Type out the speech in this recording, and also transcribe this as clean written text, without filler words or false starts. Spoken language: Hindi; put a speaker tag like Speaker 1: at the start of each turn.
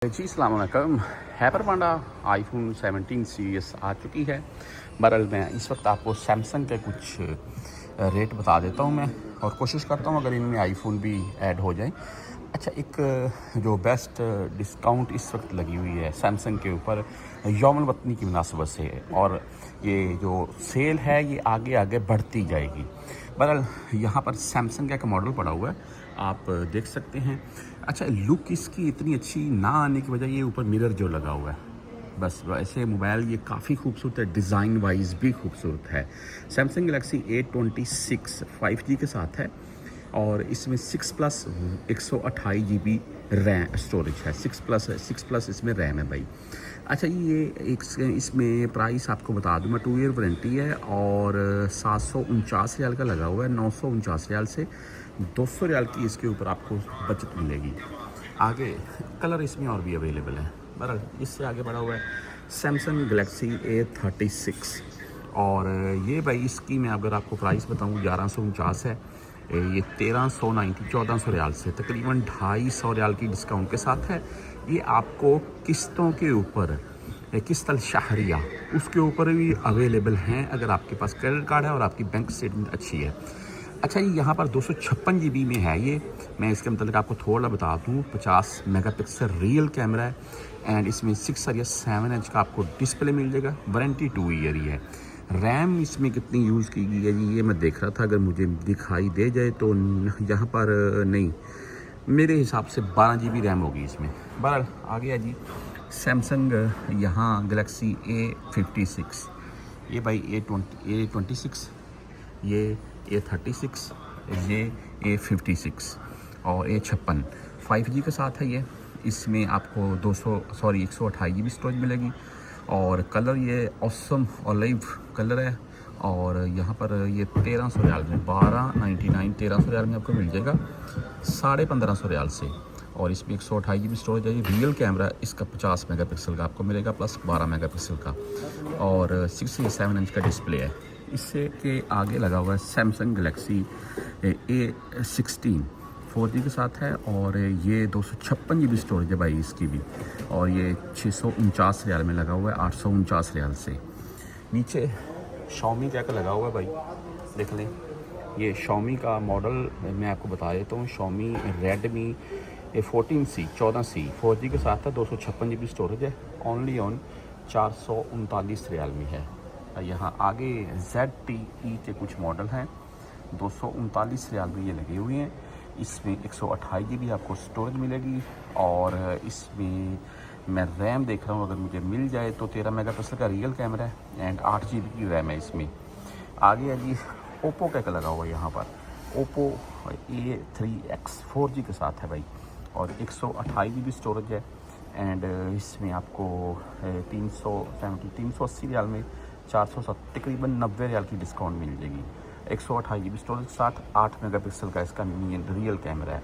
Speaker 1: जी अस्सलाम वालेकुम। हैपर पांडा आईफोन 17 सीरीज़ आ चुकी है। बहरहाल मैं इस वक्त आपको सैमसंग के कुछ रेट बता देता हूँ मैं, और कोशिश करता हूँ अगर इनमें आईफोन भी ऐड हो जाए। अच्छा, एक जो बेस्ट डिस्काउंट इस वक्त लगी हुई है सैमसंग के ऊपर यौमुल वतनी की मुनासबत से, और ये जो सेल है ये आगे आगे बढ़ती जाएगी। बहरहाल यहाँ पर सैमसंग का एक मॉडल पड़ा हुआ है, आप देख सकते हैं। अच्छा, लुक इसकी इतनी अच्छी ना आने की वजह ये ऊपर मिरर जो लगा हुआ है, बस वैसे मोबाइल ये काफ़ी खूबसूरत है, डिज़ाइन वाइज भी खूबसूरत है। सैमसंग गलेक्सी A26 5G के साथ है, और इसमें 6+ 128 GB रैम स्टोरेज है। 6+ इसमें रैम है भाई। अच्छा, ये एक इसमें प्राइस आपको बता दूँ मैं, 2 ईयर वारंटी है, और 749 रियाल का लगा हुआ है। 949 रियाल से 200 रियाल की इसके ऊपर आपको बचत मिलेगी। आगे कलर इसमें और भी अवेलेबल है। बहरहाल इससे आगे बढ़ा हुआ है सैमसंग गलेक्सी A36, और ये भाई इसकी मैं अगर आपको प्राइस बताऊँ 1149 है। ये 1400 रियाल से तकरीबन 250 रियाल की डिस्काउंट के साथ है। ये आपको किस्तों के ऊपर, किस्त शहरिया उसके ऊपर भी अवेलेबल हैं अगर आपके पास क्रेडिट कार्ड है और आपकी बैंक स्टेटमेंट अच्छी है। अच्छा, ये यहाँ पर 256 GB में है। ये मैं इसके मतलब आपको थोड़ा बता दूँ, 50 मेगापिक्सल रियल कैमरा है, एंड इसमें 6 या 7 इंच का आपको डिस्प्ले मिल जाएगा। वारंटी 2 ईयर ही है। रैम इसमें कितनी यूज़ की गई है जी, ये मैं देख रहा था, अगर मुझे दिखाई दे जाए तो यहाँ पर नहीं, मेरे हिसाब से 12 GB रैम होगी इसमें। बहरहाल आ गया जी सैमसंग यहाँ गलेक्सी A56। ये भाई A26, ये A36, ये A56 और A56 5G के साथ है। ये इसमें आपको 128 GB स्टोरेज मिलेगी, और कलर ये ऑसम ऑलिव कलर है, और यहाँ पर ये 1300 रियाल में 1299 1300 रियाल में आपको मिल जाएगा 1550 रियाल से। और इसमें 128 GB स्टोरेज है। ये रियल कैमरा इसका 50 मेगापिक्सल का आपको मिलेगा, प्लस 12 मेगापिक्सल का, और 6 या 7 इंच का डिस्प्ले है। इससे के आगे लगा हुआ है सैमसंग गलेक्सी A16 4G के साथ है, और ये 256 GB स्टोरेज है भाई इसकी भी, और ये 649 रियाल में लगा हुआ है, 849 रियाल से। नीचे Xiaomi का लगा हुआ है भाई, देख लें। ये Xiaomi का मॉडल मैं आपको बता देता हूँ। Xiaomi Redmi A14C 14C 4G के साथ है, 256 GB स्टोरेज है, ओनली ऑन 439 रियाल में है। यहाँ आगे ZTE के कुछ मॉडल हैं, 239 रियाल में ये लगे हुए हैं। इसमें 128 GB आपको स्टोरेज मिलेगी, और इसमें मैं रैम देख रहा हूँ, अगर मुझे मिल जाए तो 13 मेगापिक्सल का रियल कैमरा है, एंड 8 GB की रैम है इसमें। आगे है जी ओप्पो का लगा हुआ है यहाँ पर, ओप्पो A3X 4G के साथ है भाई, और 128 GB स्टोरेज है, एंड इसमें आपको 380 रियाल में 407 तकरीबन 90 रियाल की डिस्काउंट मिल जाएगी। 128 GB स्टोरेज के साथ 8 मेगापिक्सल का इसका रियल कैमरा है।